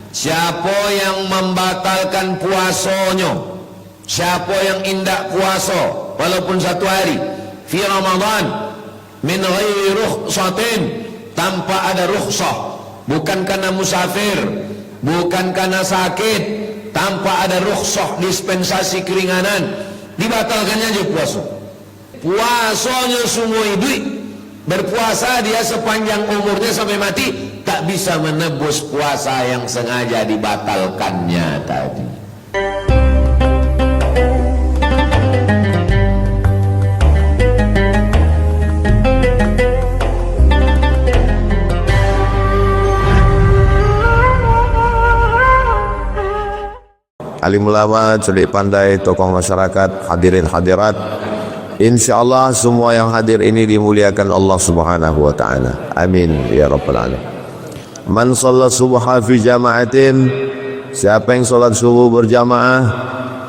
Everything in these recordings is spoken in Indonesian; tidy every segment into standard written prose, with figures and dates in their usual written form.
Siapa yang membatalkan puasanya, siapa yang indak puasa walaupun satu hari fi Ramadan min ghairi rukhsatin, tanpa ada rukhsah, bukan karena musafir, bukan karena sakit, tanpa ada rukhsah, dispensasi keringanan, dibatalkannya aja puasa. Puasanya semua hidup, berpuasa dia sepanjang umurnya sampai mati, tak bisa menebus puasa yang sengaja dibatalkannya tadi. Alim ulama, cerdik pandai, tokoh masyarakat, hadirin hadirat, insyaallah semua yang hadir ini dimuliakan Allah Subhanahu wa taala. Amin ya rabbal alamin. Man shalla subha fi jama'atin, siapa yang salat subuh berjamaah,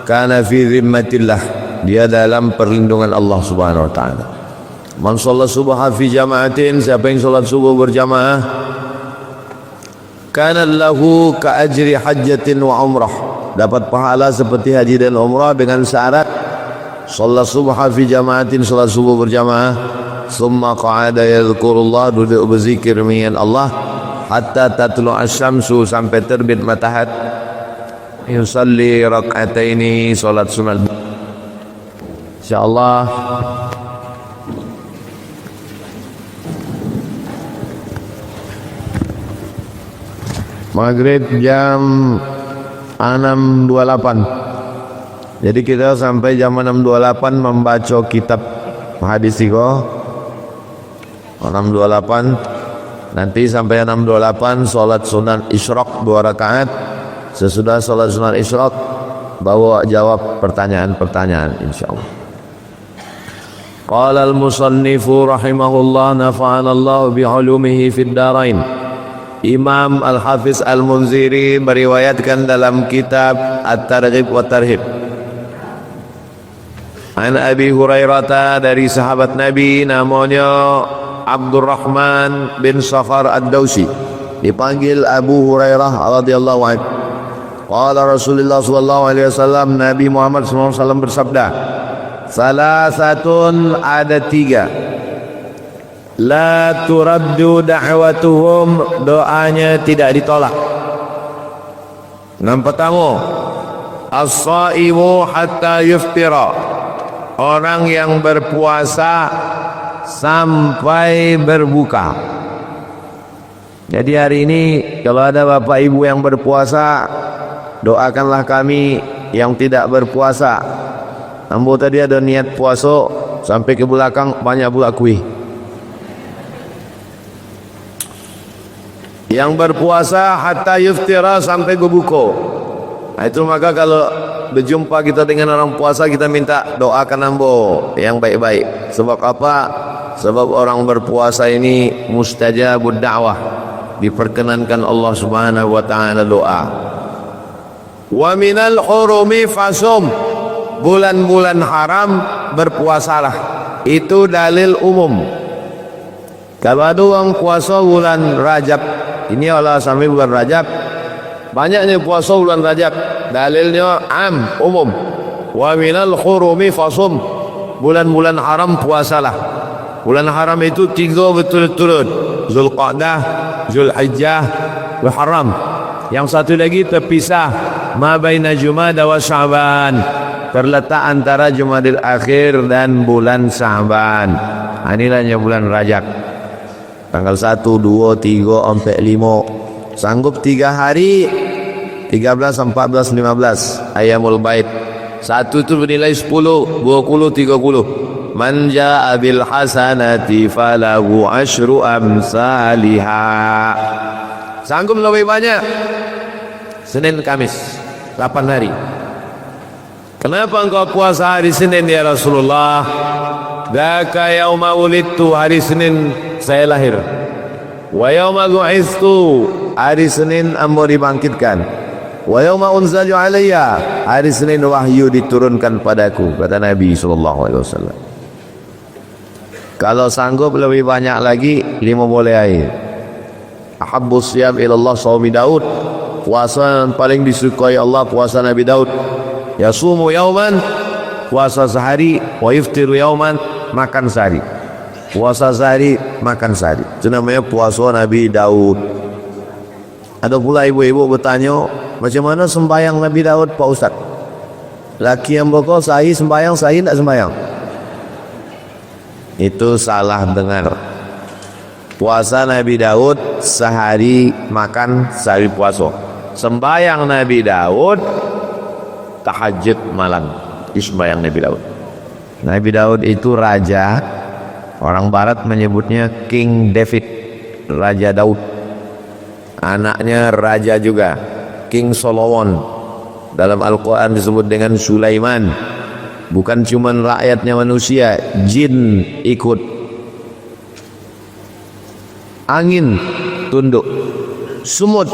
kana fi zimmatillah, dia dalam perlindungan Allah Subhanahu wa taala. Man shalla subha fi jama'atin, siapa yang salat subuh berjamaah, kana lahu ka ajri hajjatin wa umrah, dapat pahala seperti haji dan umrah dengan syarat shalat subha fi jama'atin, salat subuh berjamaah, summa qa'ada yadhkurullah, duduk berzikir mengingat Allah, hatta tatlu asy-syamsu, sampai terbit matahari, yusalli rak'ataini, salat sunat. Insyaallah maghrib jam 6.28. Jadi kita sampai jam 6.28 membaca kitab hadis itu 6.28. Nanti sampai 6.28 salat sunat isyraq 2 rakaat. Sesudah salat sunat isyraq bawa jawab pertanyaan-pertanyaan insyaallah. Qala al-musannifu rahimahullah nafa'ana Allah bi'ulumihi fid darain. Imam Al-Hafiz Al-Munziri meriwayatkan dalam kitab At-Targhib wa Tarhib, an Abi Hurairah, dari sahabat Nabi namanya Abdurrahman bin Safar Ad-Dawsi, dipanggil Abu Hurairah radhiyallahu anhu. Qala Rasulullah sallallahu alaihi wasallam, Nabi Muhammad sallallahu alaihi wasallam bersabda, salasatun, ada 3, la turaddu da'watuhum, doanya tidak ditolak. Yang pertama, as-shaimu hatta yuftira, orang yang berpuasa sampai berbuka. Jadi hari ini kalau ada bapak ibu yang berpuasa, doakanlah kami yang tidak berpuasa. Ambo tadi ada niat puasa sampai ke belakang banyak pula kuih. Yang berpuasa hatta yuftira, sampai berbuka. Nah, itu maka kalau berjumpa kita dengan orang puasa, kita minta doakan ambo yang baik-baik. Sebab apa? Sebab orang berpuasa ini mustajabud da'wah, diperkenankan Allah Subhanahu wa taala doa. Wa minal hurumi fasum, bulan-bulan haram berpuasalah. Itu dalil umum. Kalau ada orang puasa bulan Rajab, ini Allah sampai bulan Rajab, banyaknya puasa bulan Rajab, dalilnya am, umum. Wa minal hurumi fasum, bulan-bulan haram puasalah. Bulan haram itu 3 betul-betul, Zulqa'dah, Zulhijjah, Muharram. Yang satu lagi terpisah, ma baina Jumada wa Sya'ban, terletak antara Jumadil Akhir dan bulan Sya'ban. Inilah bulan Rajab. Tanggal 1, 2, 3, 4, 5. Sanggup 3 hari, 13, 14, 15 Ayamul Bait. Satu itu bernilai 10, 20, 30. Man jaa bil hasanati falahu asyru amsalha. Sanggup lebih banyak Senin Kamis 8 hari. Kenapa engkau puasa hari Senin ya Rasulullah? Dzaka yauma wulidtu, hari Senin saya lahir. Wa yauma bu'istu, hari Senin ambo dibangkitkan. Wa yauma unzaju alayya, hari Senin wahyu diturunkan padaku, kata Nabi sallallahu alaihi wasallam. Kalau sanggup lebih banyak lagi, 5 boleh air. Ahabbus siyam ilallah shaumi Daud, puasa yang paling disukai Allah puasa Nabi Daud. Yasumu yauman, puasa sehari, wa yuftiru yauman, makan sehari. Puasa sehari, makan sehari. Itu namanya puasa Nabi Daud. Ada pula ibu-ibu bertanya, macam mana sembahyang Nabi Daud Pak Ustaz? Laki yang berkau sahih sembahyang, sahih tak sembahyang? Itu salah dengar. Puasa Nabi Daud sehari makan, sehari puasa. Sembahyang Nabi Daud tahajud malam. Itu sembahyang Nabi Daud. Nabi Daud itu raja. Orang barat menyebutnya King David, Raja Daud. Anaknya raja juga, King Solomon. Dalam Al-Quran disebut dengan Sulaiman. Bukan cuma rakyatnya manusia, jin ikut. Angin tunduk, sumut.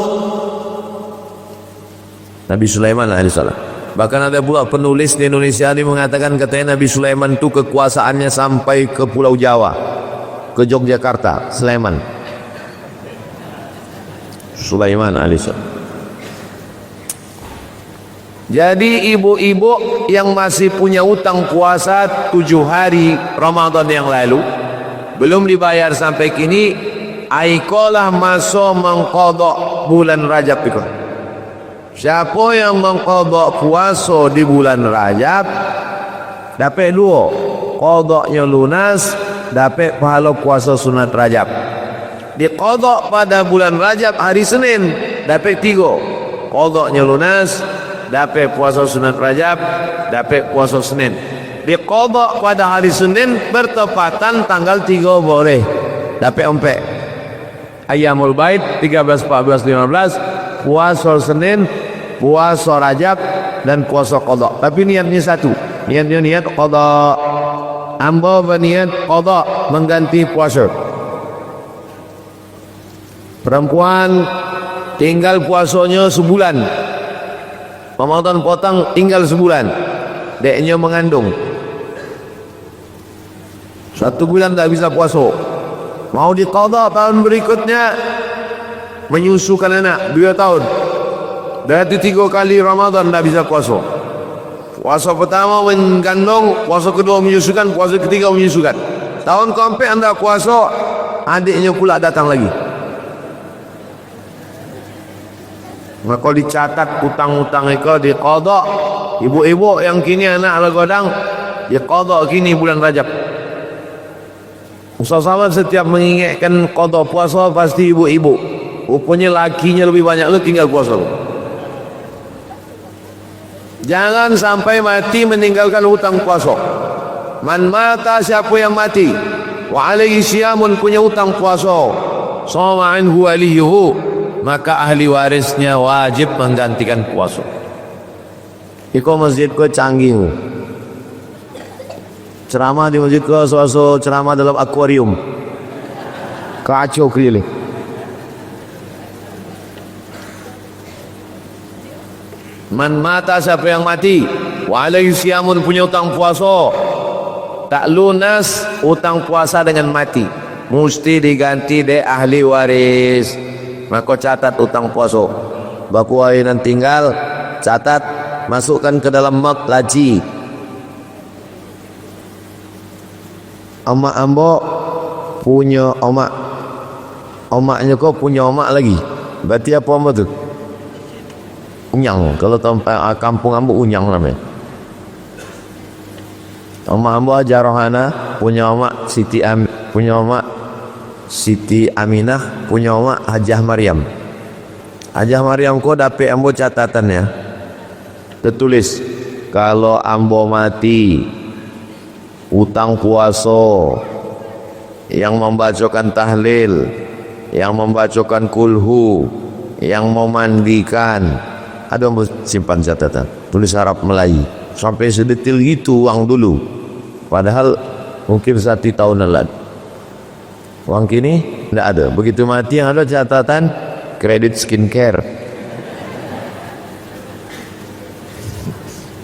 Nabi Sulaiman alaihissalam. Bahkan ada pula penulis di Indonesia ini mengatakan katanya Nabi Sulaiman itu kekuasaannya sampai ke Pulau Jawa, ke Yogyakarta, Sulaiman. Sulaiman alaihissalam. Jadi ibu-ibu yang masih punya utang puasa 7 hari Ramadan yang lalu belum dibayar sampai kini, aikolah masuk mengkodok bulan Rajab itu. Siapa yang mengkodok puasa di bulan Rajab dapat 2, kodoknya lunas, dapat pahala puasa sunat Rajab. Dikodok pada bulan Rajab hari Senin dapat 3, kodoknya lunas, dapat puasa sunat Rajab, dapat puasa Senin. Dikodok pada hari Senin bertepatan tanggal 3 boleh, dapat 4. Ayyamul Bait 13, 14, 15, puasa Senin, puasa Rajab dan puasa qada. Tapi niatnya satu. Niatnya niat qada. Amba berniat qada, mengganti puasa. Perempuan tinggal puasanya sebulan. Ramadan potong tinggal sebulan. Deknya mengandung. 1 bulan tak bisa puasa. Mau diqada tahun berikutnya, menyusukan anak 2 tahun. Dari 3 kali Ramadan tak bisa puasa. Puasa pertama mengandung, puasa kedua menyusukan, puasa ketiga menyusukan. Tahun keempat anda puasa, adiknya pula datang lagi. Maka dicatat utang-utang itu diqada. Ibu-ibu yang kini anak lagodang diqada kini bulan Rajab. Sahabat setiap mengingatkan qada puasa pasti ibu-ibu. Rupanya lakinya lebih banyak lu tinggal puasa. Jangan sampai mati meninggalkan hutang puasa. Man mata, siapa yang mati wa alaihi siyamun, punya hutang puasa, sama anhu waliyuhu, maka ahli warisnya wajib menggantikan puasa. Iko masjid ko canggih. Ceramah di masjid ko so ceramah dalam akuarium. Kacau keliling. Man mata, siapa yang mati wa alaihi siyamun, punya utang puasa, tak lunas utang puasa dengan mati, mesti diganti de ahli waris. Maka catat utang puasa. Bapu yang tinggal catat, masukkan ke dalam mak laci. Omak ambo punya omak, omaknya kok punya omak lagi. Berarti apa ambo tu? Unyang. Kalau tempat kampung ambo unyang namanya. Omak ambo aja rohana, punya omak punya omak Siti Aminah, punya omak Hajah Maryam. Hajah Maryam kok dapat ambo catatannya. Tertulis kalau ambo mati, utang puasa, yang membacakan tahlil, yang membacakan kulhu, yang memandikan, ada ambo simpan catatan. Tulis Arab Melayu. Sampai sedetil itu uang dulu. Padahal mungkin 1 tahun lalu. Uang kini tidak ada. Begitu mati yang ada catatan kredit skincare.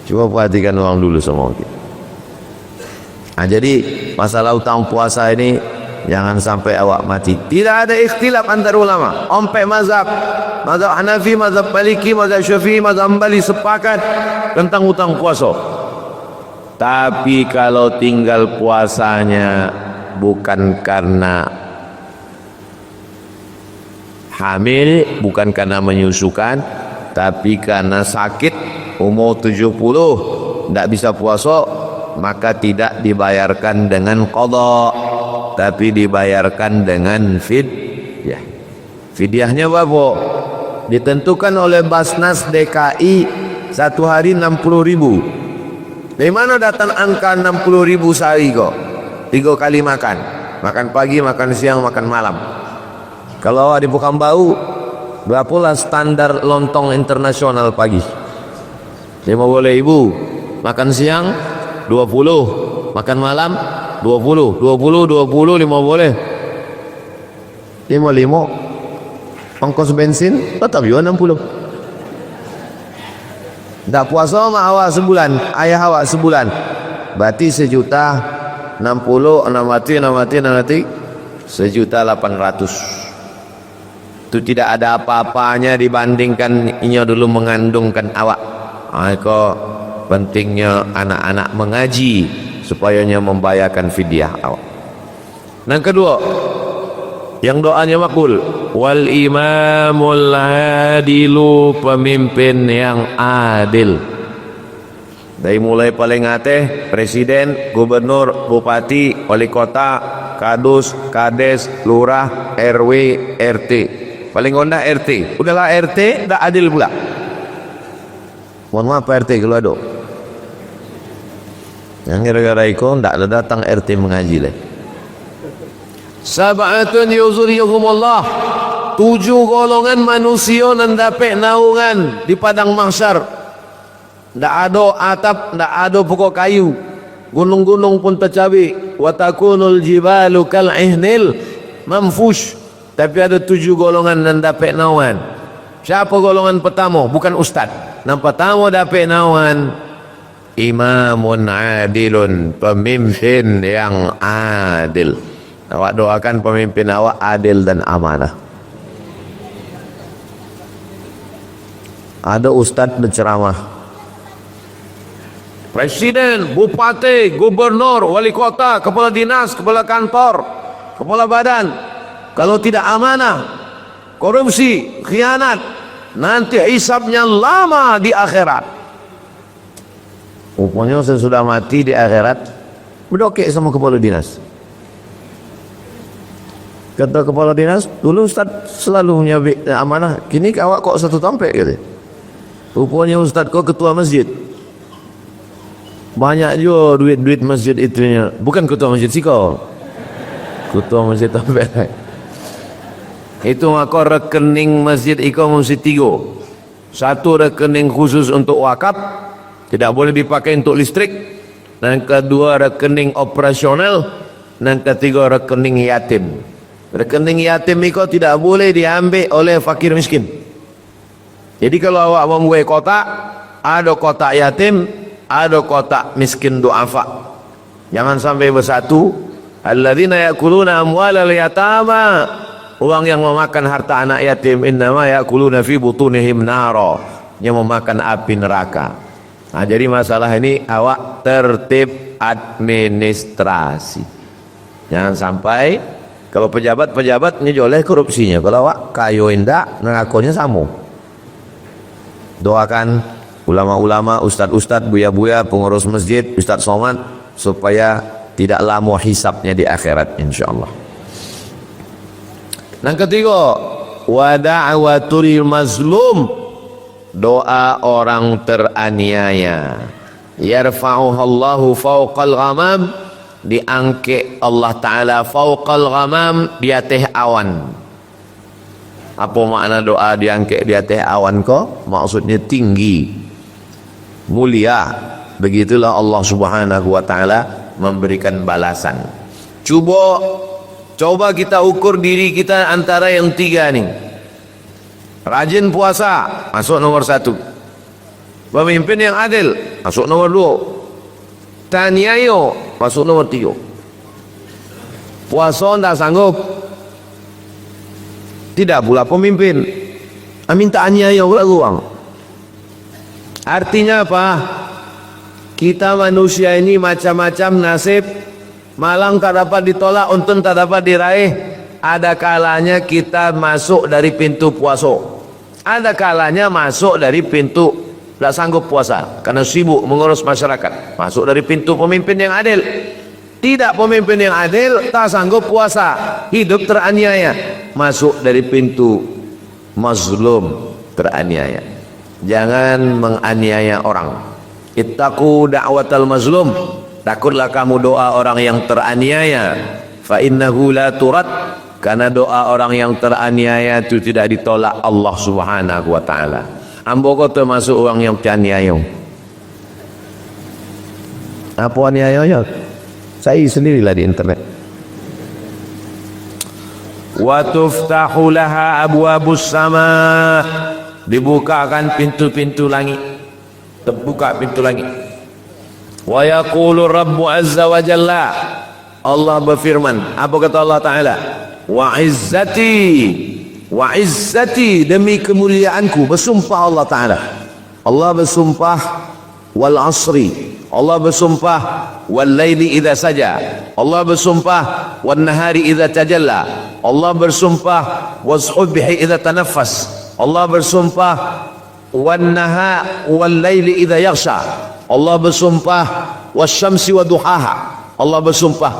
Coba perhatikan uang dulu semua. Nah, jadi masalah utang puasa ini Jangan sampai awak mati. Tidak ada ikhtilaf antara ulama. Sampai mazhab Hanafi, mazhab Maliki, mazhab Syafi'i, mazhab Hanbali sepakat tentang hutang puasa. Tapi kalau tinggal puasanya bukan karena hamil, bukan karena menyusukan, tapi karena sakit, umur 70 tidak bisa puasa, maka tidak dibayarkan dengan qadha, tapi dibayarkan dengan fidyah. Fidyahnya berapa? Ditentukan oleh Basnas DKI, satu hari 60.000. Dari mana datang angka 60.000 sehari kok? 3 kali makan. Makan pagi, makan siang, makan malam. Kalau awak di Pekanbaru, berapalah standar lontong internasional pagi? 50.000. Makan siang 20, makan malam 20, 50 ongkos bensin tetap juga 60. Tak puasa mak awak sebulan, ayah awak sebulan, berarti 1.060.000, 1.800.000. Itu tidak ada apa-apanya dibandingkan inya dulu mengandungkan awak. Kok pentingnya anak-anak mengaji supayanya membayarkan fidyah awak. Yang kedua, yang doanya makbul, wal imamul adilu, pemimpin yang adil. Dari mulai paling atas, presiden, gubernur, bupati, wali kota, kadus, kades, lurah, RW, RT. Paling rendah RT. Udahlah RT, dah adil pula. Mohon maaf Pak RT kalau ada. Yang gara-gara itu tidak ada datang RT mengaji lah. Sab'atun yuzuriyahumullah, 7 golongan manusia yang dapat naungan di padang mahsyar. Tak ada atap, tak ada pokok kayu, gunung-gunung pun tercabai. Wa takunul jibalu kal ihnil manfush. Tapi ada 7 golongan yang dapat naungan. Siapa golongan pertama? Bukan ustaz. Yang pertama dapat naungan imamun adilun, pemimpin yang adil. Awak doakan pemimpin awak adil dan amanah. Ada ustaz berceramah, presiden, bupati, gubernur, wali kota, kepala dinas, kepala kantor, kepala badan, kalau tidak amanah, korupsi, khianat, nanti hisabnya lama di akhirat. Rupanya sesudah mati di akhirat berdokek sama kepala dinas. Kata kepala dinas, dulu Ustaz selalu menyabik amanah, kini awak kok satu tampek gitu. Rupanya Ustaz kok ketua masjid. Banyak juga duit-duit masjid itunya. Bukan ketua masjid siko, ketua masjid tampek. Itu maka rekening masjid iko mesti 3. Satu rekening khusus untuk wakaf, tidak boleh dipakai untuk listrik. Dan kedua rekening operasional. Dan ketiga rekening yatim. Rekening yatim itu tidak boleh diambil oleh fakir miskin. Jadi kalau awak membuat kotak, ada kotak yatim, ada kotak miskin du'afa. Jangan sampai bersatu. Alladzina yakuluna amwalal yatama, orang yang memakan harta anak yatim, innama yakuluna fi butunihim nara, yang memakan api neraka. Nah, jadi masalah ini awak tertib administrasi. Jangan sampai kalau pejabat-pejabatnya oleh korupsinya, kalau awak kayu indak ngakunya sama. Doakan ulama-ulama, ustad-ustad, buya-buya, pengurus masjid, ustad somad, supaya tidak lama hisabnya di akhirat insyaallah. Yang ketiga, wa da'watul mazlum, doa orang teraniaya. Yarfa'uhallahu fawqal ghamam, diangkat Allah Ta'ala fawqal ghamam, di atas awan. Apa makna doa diangkat di atas awan kok? Maksudnya tinggi, mulia. Begitulah Allah Subhanahu wa Ta'ala memberikan balasan. Coba kita ukur diri kita antara yang 3 nih. Rajin puasa, masuk nomor 1. Pemimpin yang adil, masuk nomor 2. Taniayo, masuk nomor 3. puasa tak sanggup, tidak pula pemimpin, minta aniaya pula ruang. Artinya apa? Kita manusia ini macam-macam nasib, malang tak dapat ditolak, untung tak dapat diraih. Ada kalanya kita masuk dari pintu puasa, ada kalanya masuk dari pintu tak sanggup puasa karena sibuk mengurus masyarakat, masuk dari pintu pemimpin yang adil. Tidak pemimpin yang adil, tak sanggup puasa, hidup teraniaya, masuk dari pintu mazlum, teraniaya. Jangan menganiaya orang. Ittaqu da'watal mazlum, takutlah kamu doa orang yang teraniaya. Fa innahu la turad, karena doa orang yang teraniaya itu tidak ditolak Allah Subhanahu wa taala. Ambo kau termasuk orang yang teraniaya. Apa aniaya? Saya sendirilah di internet. Wa tuftahu laha abwabus sama, dibukakan pintu-pintu langit, terbuka pintu langit. Wa yaqulu Rabbu azza wa jalla, Allah berfirman, apa kata Allah Ta'ala? Wa izzati, demi kemuliaanku, bersumpah Allah Ta'ala. Allah bersumpah wal asri, Allah bersumpah wal laili idza saja, Allah bersumpah wan nahari idza tajalla, Allah bersumpah was subhi idza tanaffas, Allah bersumpah wan naha wal laili idza yaghsha, Allah bersumpah wasyamsi wa duhaha, Allah bersumpah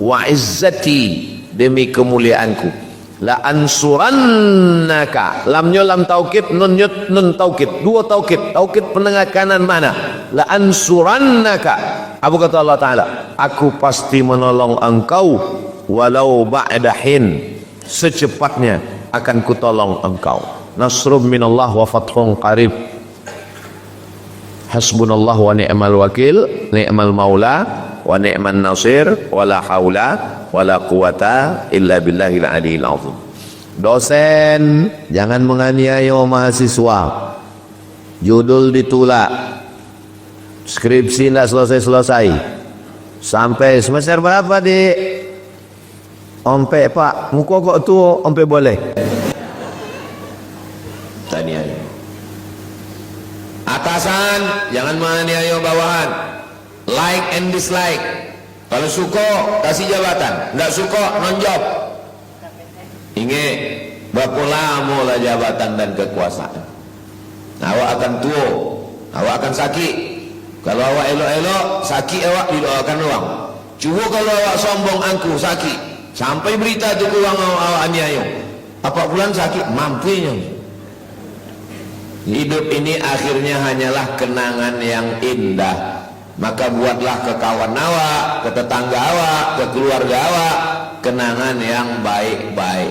wa izzati, demi kemuliaanku, la ansurannaka, lamnya lam taukid, nun taukid, dua taukid, taukid penengah kanan mana, la ansurannaka. Apa kata Allah Ta'ala? Aku pasti menolong engkau walau ba'dahin, secepatnya akan kutolong engkau. Nasrum minallah wa fathun qarib. Hasbunallah wa ni'mal wakil, ni'mal maula wa ni'man nasir, wala haula wala quwata illa billahil aliyil azim. Dosen jangan menganiaya mahasiswa, judul ditolak, skripsi tidak selesai-selesai, sampai semester berapa di ompe pak, muka kok tu ompe boleh. Tanya atasan jangan menganiaya bawahan, like and dislike. Kalau suka kasih jabatan, tidak suka non-job. Ingat, berapa lama lah jabatan dan kekuasaan. Awak akan tua, awak akan sakit. Kalau awak elok-elok, sakit awak didoakan orang. Cuba kalau awak sombong angku sakit, sampai berita tu kurang awak aniaya. Apa bulan sakit, mampunya. Hidup ini akhirnya hanyalah kenangan yang indah. Maka buatlah ke kawan awak, ke tetangga awak, ke keluarga awak kenangan yang baik-baik.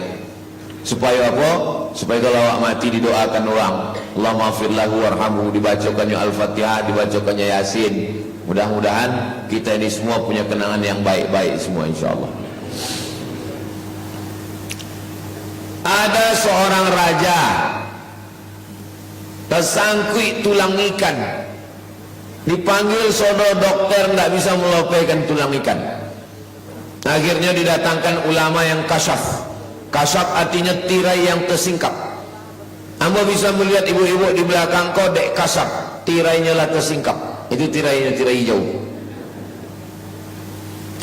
Supaya apa? Supaya kalau awak mati didoakan orang, Allahumma ighfir lahu warhamhu, dibacakannya Al-Fatihah, dibacakannya Yasin. Mudah-mudahan kita ini semua punya kenangan yang baik-baik semua insyaallah. Ada seorang raja tersangkut tulang ikan, dipanggil sodo dokter, tidak bisa melopaikan tulang ikan. Akhirnya didatangkan ulama yang kasyaf. Kasyaf artinya tirai yang tersingkap. Anda bisa melihat ibu-ibu di belakang kau dek kasyaf, tirainya lah tersingkap. Itu tirainya, tirai hijau.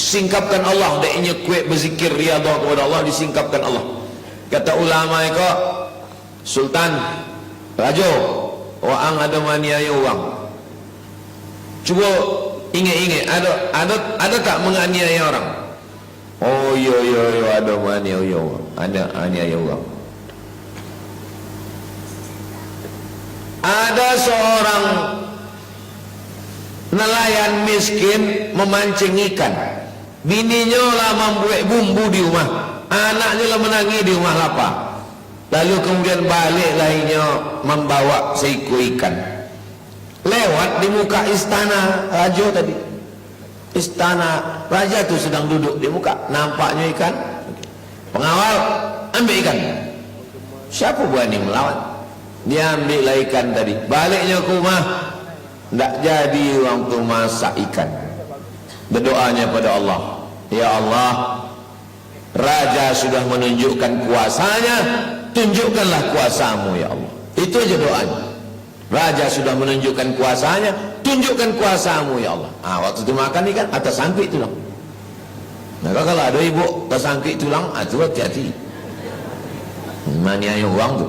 Singkapkan Allah, deknya kue berzikir riyadhah kepada Allah, disingkapkan Allah. Kata ulama itu, Sultan, Rajo, waang ada maniaya uang. Cuba ingat-ingat, ada tak menganiaya orang? Oh iya ada menganiaya orang, ada aniaya orang. Ada seorang nelayan miskin memancing ikan, bininya lah membuat bumbu di rumah, anaknya lah menangis di rumah lapar. Lalu kemudian balik lainnya membawa seekor ikan, lewat di muka istana raja tadi. Istana raja tu sedang duduk di muka, nampaknya ikan. Pengawal ambil ikan, siapa berani melawan? Dia ambil lah ikan tadi, baliknya ke rumah tidak jadi orang tu masak ikan. Berdoanya pada Allah, ya Allah, Raja sudah menunjukkan kuasanya, tunjukkanlah kuasamu ya Allah. Itu aja doanya. Raja sudah menunjukkan kuasanya, tunjukkan kuasamu ya Allah. Waktu itu makan ni kan atas sangkit tulang. Maka kalau ada ibu tersangkit tulang, itu hati-hati. Maniaya orang tu.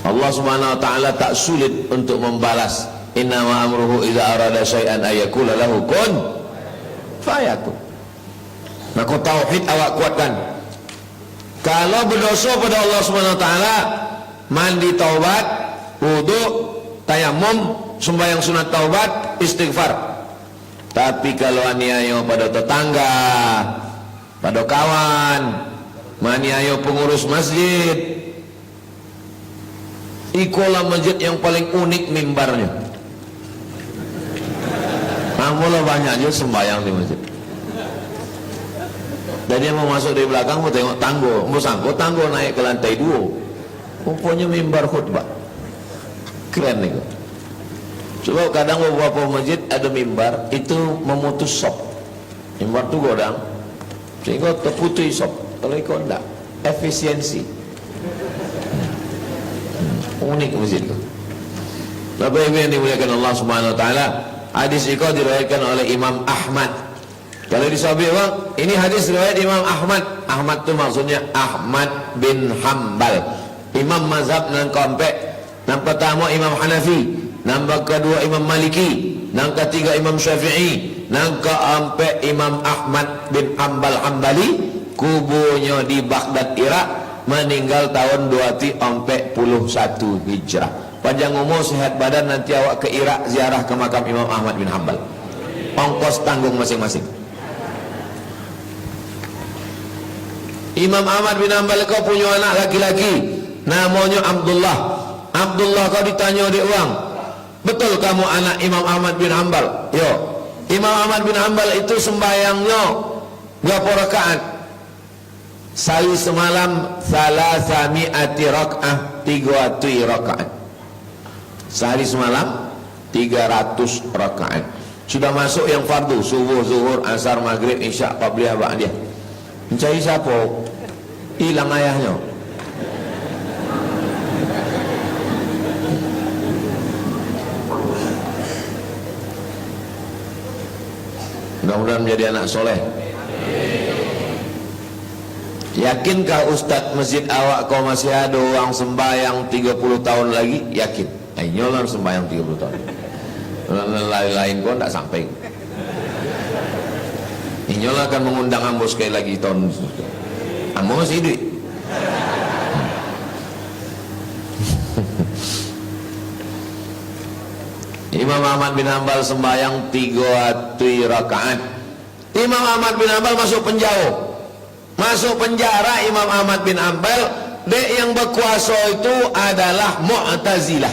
Allah Subhanahu wa taala tak sulit untuk membalas. Inna ma amruhu idza arada syai'an ayakula lahu kun fayakun. Maka tauhid awak kuatkan. Kalau berdosa pada Allah Subhanahu wa taala, mandi taubat, wudu, tayamum, sembahyang sunat taubat, istighfar. Tapi kalau aniaya pada tetangga, pada kawan, maniaya pengurus masjid, ikolah masjid yang paling unik mimbarnya. Mula banyak je sembahyang di masjid. Dan dia mau masuk dari belakang, mau tengok tanggo, mau sangkut tanggo naik ke lantai 2. Rupanya mimbar khutbah. Keren nih. Sebab kadang beberapa masjid ada mimbar itu memutus sop. Mimbar tu godang sehingga terputus sop. Kalau ikut enggak, efisiensi. Unik masjid itu. Bapak Ibu yang dimuliakan Allah Subhanahu wa taala, hadis itu diriwayatkan oleh Imam Ahmad. Kalau disebut bang, ini hadis riwayat Imam Ahmad. Ahmad itu maksudnya Ahmad bin Hanbal, imam mazhab nan keempat. Yang pertama Imam Hanafi, yang kedua Imam Maliki, yang ketiga Imam Syafi'i, yang keempat Imam Ahmad bin Hanbal Hambali. Kubunya di Baghdad, Irak, meninggal tahun 241 Hijrah. Panjang umur, sehat badan, nanti awak ke Irak ziarah ke makam Imam Ahmad bin Hanbal. Ongkos tanggung masing-masing. Imam Ahmad bin Hanbal kau punya anak laki-laki namanya Abdullah. Abdullah kau ditanya di uang, betul kamu anak Imam Ahmad bin Hanbal? Yo. Imam Ahmad bin Hanbal itu sembahyangnya berapa rakaat? Sehari semalam 300 rakaat, 300 rakaat. Sehari semalam 300 rakaat. Sudah masuk yang fardu, subuh, zuhur, asar, maghrib, isya, qabliyah, ba'diyah. Mencari siapa? Hilang ayahnya. Mudah-mudahan menjadi anak soleh. Yakinkah Ustadz masjid awak kau masih ada orang sembahyang 30 tahun lagi? Yakin. Nyolan sembahyang 30 tahun. Lain-lain kau tak sampai. Nyolan akan mengundang ambo sekali lagi tahun. Ambo masih hidup. Imam Ahmad bin Hanbal sembahyang 3 rakaat. Imam Ahmad bin Hanbal masuk penjara. Masuk penjara Imam Ahmad bin Hanbal. Dek yang berkuasa itu adalah Mu'tazilah.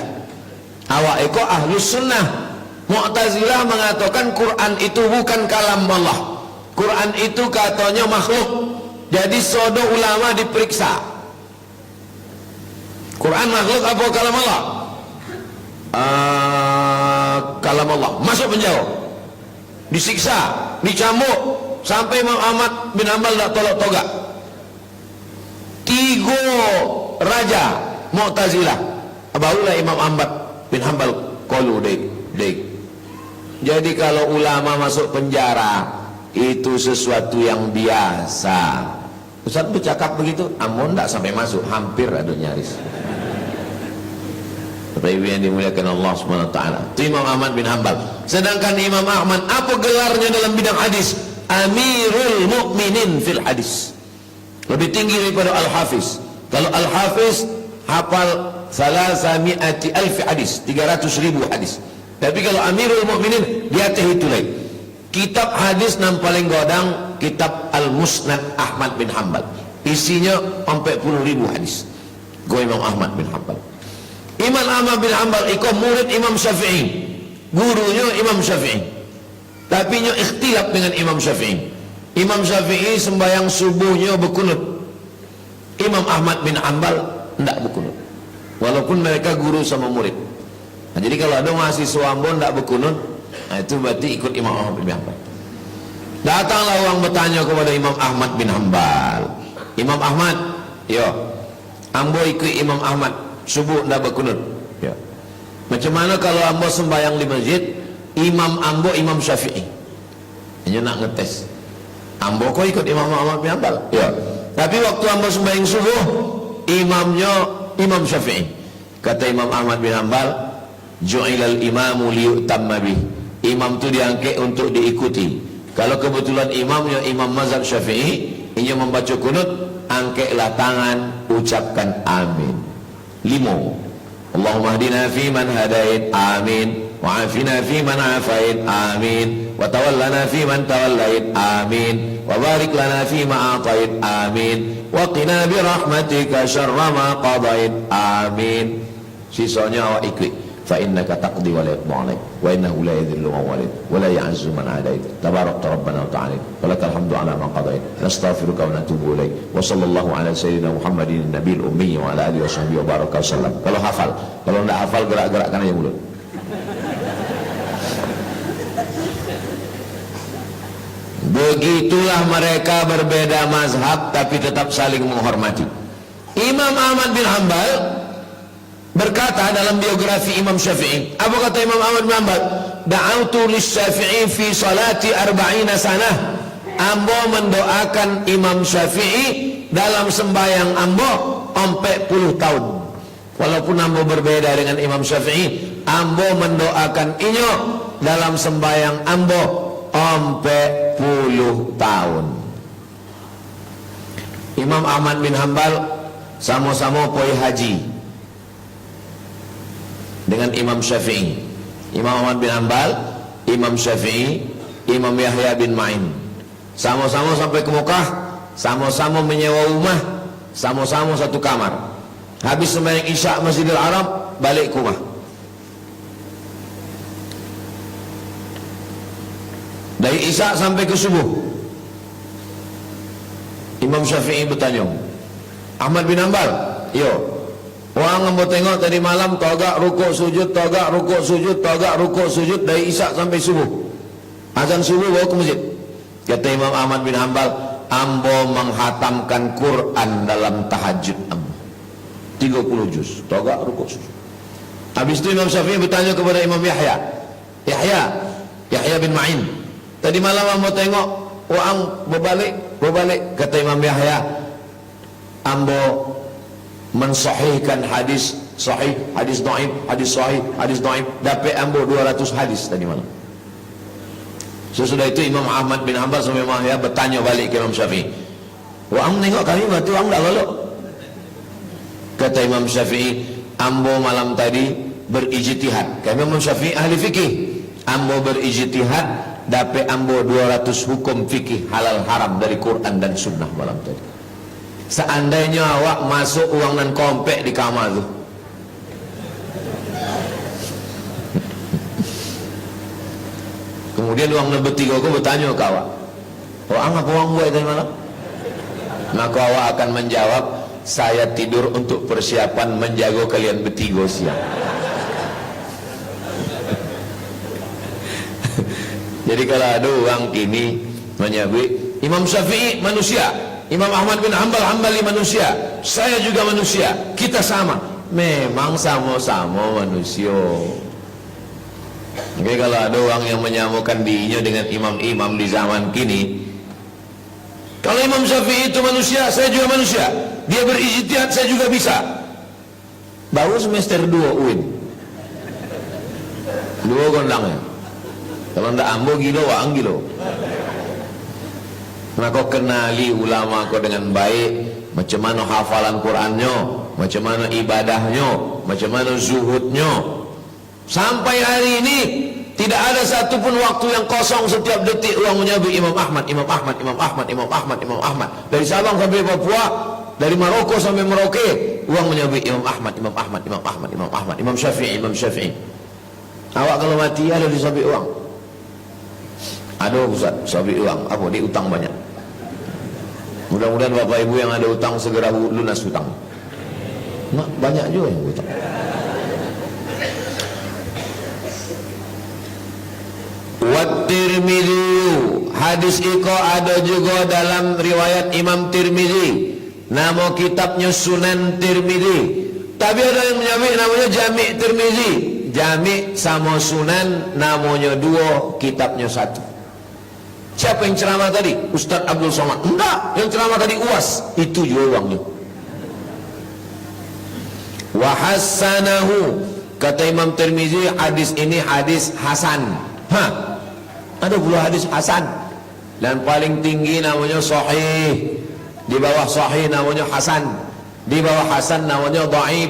Awak itu Ahlus Sunnah. Mu'tazilah mengatakan Quran itu bukan kalam Allah. Quran itu katanya makhluk. Jadi sodo ulama diperiksa. Quran makhluk apa kalam Allah? Kalam Allah. Masuk penjara, disiksa, dicambuk, sampai Imam Ahmad bin Hanbal tak tolak togak. 3 raja Mu'tazilah, barulah Imam Ahmad bin Hanbal qalu dek. Jadi kalau ulama masuk penjara itu sesuatu yang biasa. Ustaz bercakap begitu, amun tak sampai masuk, hampir ada nyaris. Bapak Ibu yang dimuliakan Allah Subhanahu wa taala. Imam Ahmad bin Hanbal. Sedangkan Imam Ahmad apa gelarnya dalam bidang hadis? Amirul Mukminin fil hadis. Lebih tinggi daripada Al-Hafiz. Kalau Al-Hafiz hafal 300,000 hadis, 300,000 hadis. Tapi kalau Amirul Mukminin di atas itu lagi. Kitab hadis yang paling godang kitab Al-Musnad Ahmad bin Hanbal. Isinya 40,000 hadis. Go Imam Ahmad bin Hanbal. Imam Ahmad bin Hanbal ikut murid Imam Syafi'i, gurunya Imam Syafi'i, tapi nya ikhtilaf dengan Imam Syafi'i. Imam Syafi'i sembahyang subuhnya berkunut, Imam Ahmad bin Hanbal tidak berkunut, walaupun mereka guru sama murid. Nah, jadi kalau ada mahasiswa ambon tidak berkunut, nah itu berarti ikut Imam Ahmad bin Hanbal. Datanglah orang bertanya kepada Imam Ahmad bin Hanbal. Imam Ahmad, yo, ambo ikut Imam Ahmad subuh ndak berkunut. Ya. Macam mana kalau ambo sembahyang di masjid, imam ambo Imam Syafi'i. Ini nak ngetes. Ambo kok ikut Imam Ahmad bin Hanbal? Ya. Tapi waktu ambo sembahyang subuh, imamnya Imam Syafi'i. Kata Imam Ahmad bin Hanbal, ju'ilal imamu liyutamma bih. Imam itu diangkat untuk diikuti. Kalau kebetulan imamnya imam mazhab Syafi'i, ini membaca kunut, angkatlah tangan, ucapkan amin. 5. Allahumma hdina fi man hadait, amin. Wa afina fi man afait, amin. Wa tawallana fi man tawallait, amin. Wa barik lana fi ma atait, amin. Wa qina bi rahmatika syarra ma qadait, amin. Sisanya awak ikut. Fa innaka taqdi wa la yuqda 'alaik wa innahu la yadhillu man walid wa la ya'izzu man 'adait. Tabarakta rabbana wa ta'ala wa lakal hamdu 'ala ma qadait. Nastaghfiruka wa natubu ilaik. Wa sallallahu ala sayyidina Muhammadin nabiyil ummi wa ala alihi washabbihi wa baraka wasallam. Kalau hafal, kalau enggak hafal gerak-gerakkan aja mulut. Begitulah mereka berbeda mazhab tapi tetap saling menghormati. Imam Ahmad bin Hanbal berkata dalam biografi Imam Syafi'i, apa kata Imam Ahmad bin Hanbal? Da'autu lis-Syafi'i fi salati 40 sanah. Ambo mendoakan Imam Syafi'i dalam sembahyang ambo 40 tahun. Walaupun ambo berbeda dengan Imam Syafi'i, ambo mendoakan inyo dalam sembahyang ambo 40 tahun. Imam Ahmad bin Hanbal sama-sama poi haji dengan Imam Syafi'i. Imam Ahmad bin Hanbal, Imam Syafi'i, Imam Yahya bin Ma'in, sama-sama sampai ke Mekah, sama-sama menyewa rumah, sama-sama satu kamar. Habis sembahyang Isya Masjidil Haram, balik ke rumah. Dari Isya sampai ke subuh, Imam Syafi'i bertanya, Ahmad bin Hanbal, yo, orang ambo tengok tadi malam togak rukuk sujud, togak rukuk sujud, togak rukuk sujud dari Isya sampai subuh. Azan subuh bawa ke masjid. Kata Imam Ahmad bin Hanbal, ambo menghatamkan Quran dalam tahajud ambo 30 juz, togak rukuk sujud. Habis itu Imam Syafi'i bertanya kepada Imam Yahya bin Ma'in, tadi malam ambo tengok orang berbalik. Kata Imam Yahya, ambo mensahihkan hadis sahih, hadis dhaif, hadis sahih, hadis dhaif, dapat ambo 200 hadis tadi malam. Sesudah itu Imam Ahmad bin Hanbal sama Imam Yahya bertanya balik ke Imam Syafi'i, "Wang tengok kami berarti wang dah lalu." Kata Imam Syafi'i, "Ambo malam tadi berijtihad." Kami Imam Syafi'i ahli fikih. Ambo berijtihad, dapat ambo 200 hukum fikih halal haram dari Quran dan sunnah malam tadi. Seandainya awak masuk uang dan kompek di kamar tu, kemudian uang dan bertiga aku bertanya ke awak, "Orang apa orang buat tadi malam?" Maka awak akan menjawab, "Saya tidur untuk persiapan menjaga kalian bertiga siang." Jadi kalau ada orang kini menyebut Imam Syafi'i manusia, Imam Ahmad bin Hanbal Hambali manusia, saya juga manusia, kita sama. Memang sama-sama manusia. Oke, kalau ada orang yang menyamakan dirinya dengan imam-imam di zaman kini, kalau Imam Syafi'i itu manusia, saya juga manusia, dia berijtihad, saya juga bisa. Baru semester 2 UIN, 2 gondangnya. Kalau ndak ambo gilo, wang gilo. Nah, kau kenali ulama kau dengan baik, macam mana hafalan Qurannya, macam mana ibadahnya, macam mana zuhudnya. Sampai hari ini tidak ada satupun waktu yang kosong, setiap detik orang menyebut Imam Ahmad, Imam Ahmad, Imam Ahmad, Imam Ahmad, Imam Ahmad. Dari Sabang sampai Papua, dari Maroko sampai Merauke, orang menyebut Imam Ahmad, Imam Ahmad, Imam Ahmad, Imam Ahmad, Imam Syafi'i, Imam Syafi'i. Awak kalau mati ada disabit uang. Ada Ustaz, sabit uang, apa dia utang banyak. Mudah-mudahan bapak ibu yang ada utang segera lunas utang. Nah, banyak juga yang utang. Wat Tirmidzi Hadis iko ada juga dalam riwayat Imam Tirmizi. Nama kitabnya Sunan Tirmizi. Tapi ada yang menyebut namanya Jami' Tirmizi. Jami' sama Sunan namanya dua, kitabnya satu. Siapa yang ceramah tadi? Ustaz Abdul Somad? Enggak, yang ceramah tadi UAS. Itu juga uangnya. Wa hassanahu, kata Imam Tirmizi, hadis ini hadis hasan. Ada pula hadis hasan. Dan paling tinggi namanya sahih. Di bawah sahih namanya hasan, di bawah hasan namanya dhaif,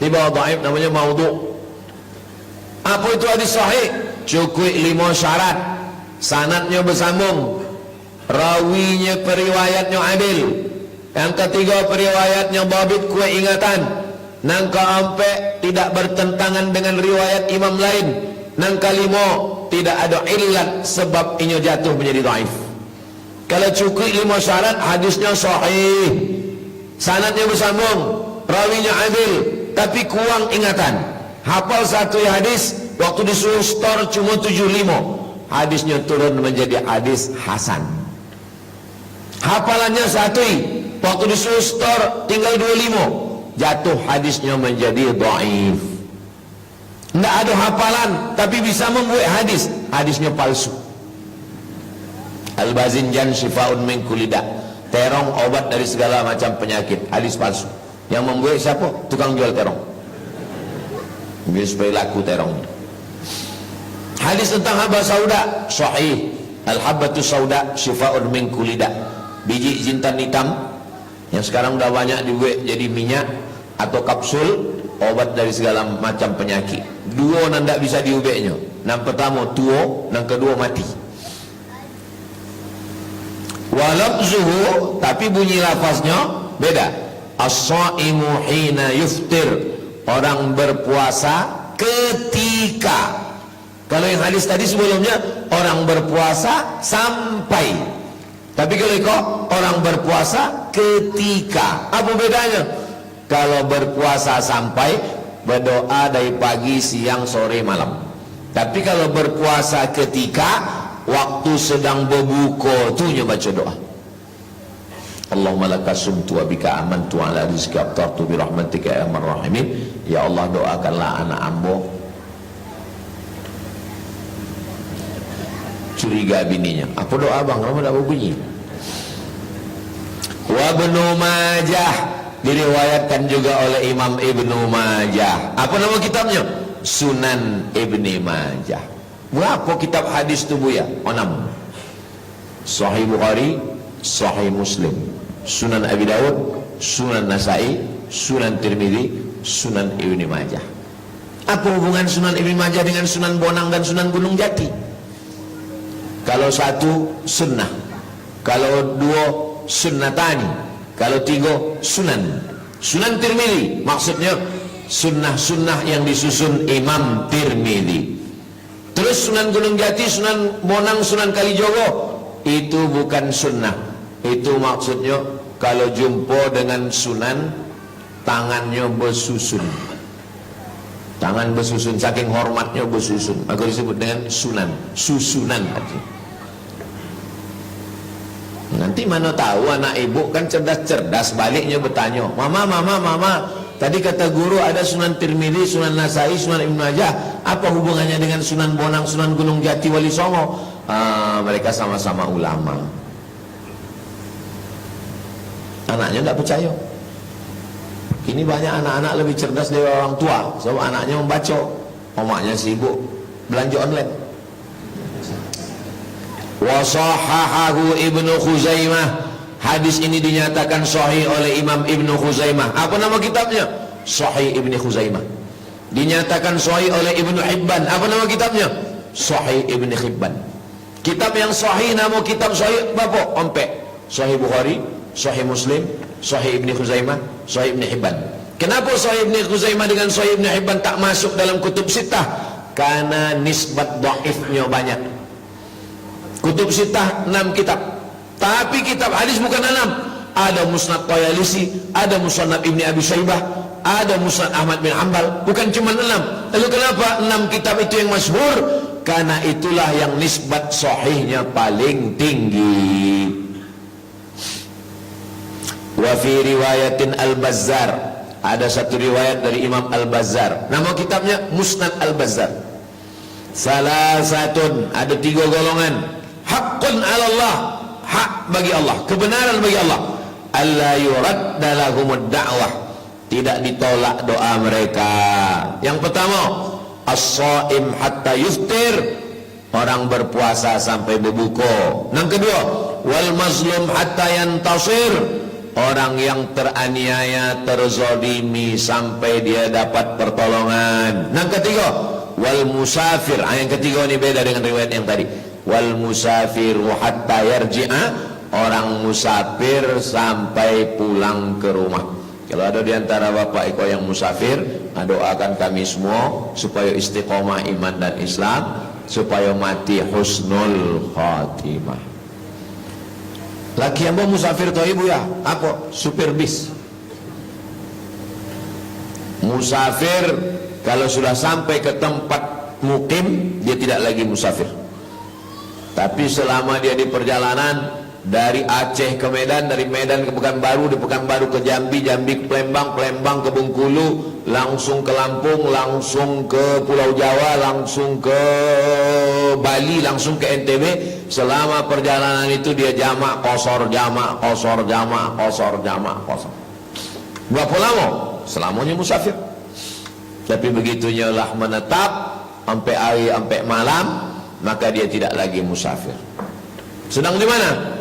di bawah dhaif namanya maudhu. Apa itu hadis sahih? Cukup 5 syarat. Sanadnya bersambung, rawinya periwayatnya adil, yang ketiga periwayatnya dhabit kuat ingatan, yang keempat tidak bertentangan dengan riwayat imam lain, yang kelima tidak ada illat sebab ini jatuh menjadi dhaif. Kalau cukup 5 syarat, hadisnya sahih, sanadnya bersambung, rawinya adil, tapi kurang ingatan. Hafal satu hadis, waktu disuruh store cuma 75, hadisnya turun menjadi hadis hasan. Hafalannya satu, waktu disuruh store tinggal 25, jatuh hadisnya menjadi dhaif. Tidak ada hafalan tapi bisa membuat hadis, hadisnya palsu. Al-Bazinjan Syifaun min kulli da', terong obat dari segala macam penyakit, hadis palsu. Yang membuat siapa? Tukang jual terong, biar supaya laku terongnya. Hadis tentang habba sauda sahih. Al-habbatu sauda Syifaun min kulli da', biji jintan hitam yang sekarang udah banyak dibuat jadi minyak atau kapsul, obat dari segala macam penyakit. Dua nanda bisa diubeknya. Yang pertama tua, yang kedua mati. Walafzuhu, tapi bunyi lafaznya beda. As-shaimu hina yuftir, orang berpuasa ketika. Kalau yang hadis tadi sebelumnya orang berpuasa sampai, tapi kalau kok orang berpuasa ketika. Apa bedanya? Kalau berpuasa sampai, berdoa dari pagi, siang, sore, malam. Tapi kalau berpuasa ketika, waktu sedang berbuka tu nya baca doa. Allahumma laka sumtu wa bika amantu ala rizqi aftartu bi rahmatika ya arhamar rahimin. Ya Allah, doakanlah anak hamba curiga bininya. Apa doa bang? Lama tak berbunyi. Wa Ibnu Majah, diriwayatkan juga oleh Imam Ibnu Majah. Apa nama kitabnya? Sunan Ibnu Majah. Berapa kitab hadis tu buya? 6. Sahih Bukhari, Sahih Muslim, Sunan Abi Dawud, Sunan Nasai, Sunan Tirmidzi, Sunan Ibnu Majah. Apa hubungan Sunan Ibnu Majah dengan Sunan Bonang dan Sunan Gunung Jati? Kalau satu sunnah, kalau dua sunnatani, kalau tiga sunan. Sunan Tirmidzi maksudnya sunnah-sunnah yang disusun Imam Tirmidzi. Terus Sunan Gunung Jati, Sunan Bonang, Sunan Kalijogo, itu bukan sunnah. Itu maksudnya kalau jumpa dengan sunan, tangannya bersusun. Tangan bersusun, saking hormatnya bersusun, maka disebut dengan sunan, susunan artinya. Nanti mana tahu anak ibu kan cerdas-cerdas, baliknya bertanya, mama, tadi kata guru ada Sunan Tirmidzi, Sunan Nasai, Sunan Ibnu Majah. Apa hubungannya dengan Sunan Bonang, Sunan Gunung Jati, Wali Songo? Mereka sama-sama ulama. Anaknya tidak percaya. Kini banyak anak-anak lebih cerdas dari orang tua, sebab anaknya membaca, omaknya sibuk belanja online. Wa sahahahu Ibnu Khuzaimah, hadis ini dinyatakan sahih oleh Imam Ibnu Khuzaimah. Apa nama kitabnya? Sahih Ibnu Khuzaimah. Dinyatakan sahih oleh Ibnu Hibban. Apa nama kitabnya? Sahih Ibnu Hibban. Kitab yang sahih, nama kitab sahih berapa? 4. Sahih Bukhari, Sahih Muslim, Sahih Ibnu Khuzaimah, Sahih Ibnu Hibban. Kenapa Sahih Ibnu Khuzaimah dengan Sahih Ibnu Hibban tak masuk dalam kutub sitah? Karena nisbat dhaifnya banyak. Kutub sitah 6 kitab, tapi kitab hadis bukan 6. Ada Musnad Tayalisi, ada Musnad Ibni Abi Syaibah, ada Musnad Ahmad bin Hanbal. Bukan cuma 6. Lalu kenapa 6 kitab itu yang masyhur? karena itulah yang nisbat sahihnya paling tinggi. Wa fi riwayatin Al-Bazzar, ada satu riwayat dari Imam Al-Bazzar, nama kitabnya Musnad Al-Bazzar. Salasatun, ada 3 golongan, haqqun 'ala Allah, hak bagi Allah, kebenaran bagi Allah, alla yuradda lahumud da'wah, tidak ditolak doa mereka. Yang pertama, as-shaim hatta yuftir, orang berpuasa sampai berbuka. Yang kedua, wal mazlum hatta yantasir, orang yang teraniaya, terzalimi sampai dia dapat pertolongan. Yang ketiga, wal musafir, yang ketiga ini beda dengan riwayat yang tadi. Wal musafir hatta yarji'a, orang musafir sampai pulang ke rumah. Kalau ada di antara bapak iko yang musafir, doakan kami semua supaya istiqomah iman dan Islam, supaya mati husnul khatimah. Laki yang musafir atau ibu ya? Apa? Supir bis. Musafir kalau sudah sampai ke tempat mukim, dia tidak lagi musafir. Tapi selama dia di perjalanan dari Aceh ke Medan, dari Medan ke Pekanbaru, di Pekanbaru ke Jambi, Jambi ke Palembang, Palembang ke Bengkulu, langsung ke Lampung, langsung ke Pulau Jawa, langsung ke Bali, langsung ke NTB. Selama perjalanan itu dia jamak qasar, jamak qasar, jamak qasar, jamak qasar. Berapa lama? Selamanya musafir. Tapi begitunya lah menetap sampai hari, sampai malam, maka dia tidak lagi musafir. Sedang di mana?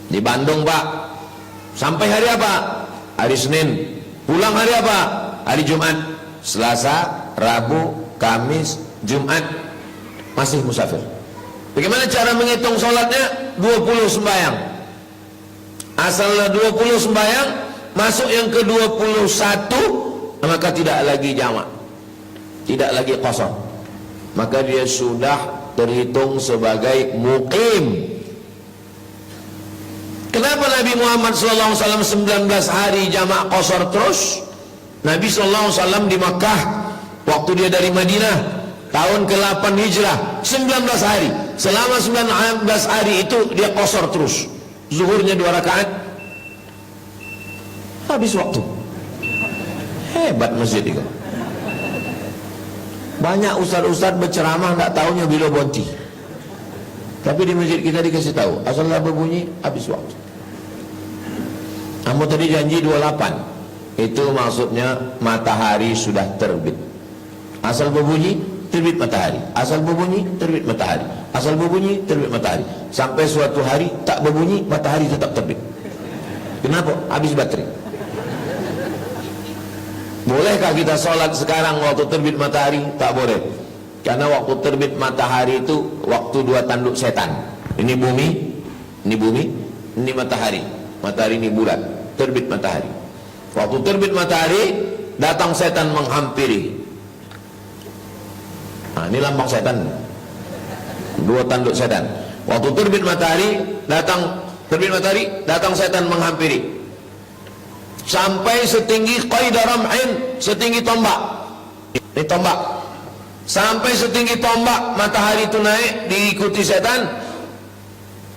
Di Bandung, Pak. Sampai hari apa? Hari Senin. Pulang hari apa? Hari Jumat. Selasa, Rabu, Kamis, Jumat, masih musafir. Bagaimana cara menghitung sholatnya? 20 sembahyang. Asalnya 20 sembahyang, masuk yang ke-21, maka tidak lagi jamak, tidak lagi qasar, maka dia sudah terhitung sebagai muqim. Kenapa Nabi Muhammad SAW 19 hari jamak qasar terus? Nabi SAW di Makkah, waktu dia dari Madinah tahun ke-8 Hijrah, 19 hari. Selama 19 hari itu dia qasar terus. Zuhurnya 2 rakaat, habis waktu. Hebat masjid itu. Banyak ustaz-ustaz berceramah tak tahunya bila bonti. Tapi di masjid kita dikasih tahu, asal berbunyi habis waktu. Kamu tadi janji 28, itu maksudnya matahari sudah terbit. Asal berbunyi terbit matahari, asal berbunyi terbit matahari, asal berbunyi terbit matahari, sampai suatu hari tak berbunyi, matahari tetap terbit. Kenapa? Habis baterai. Bolehkah kita sholat sekarang waktu terbit matahari? Tak boleh, karena waktu terbit matahari itu waktu 2 tanduk setan. Ini bumi, ini matahari. Matahari ini bulan, terbit matahari. Waktu terbit matahari, datang setan menghampiri. Nah, ini lambang setan, 2 tanduk setan. Waktu terbit matahari, datang setan menghampiri, sampai setinggi qaidah ram'in, setinggi tombak. Ini tombak. Sampai setinggi tombak, matahari itu naik, diikuti setan.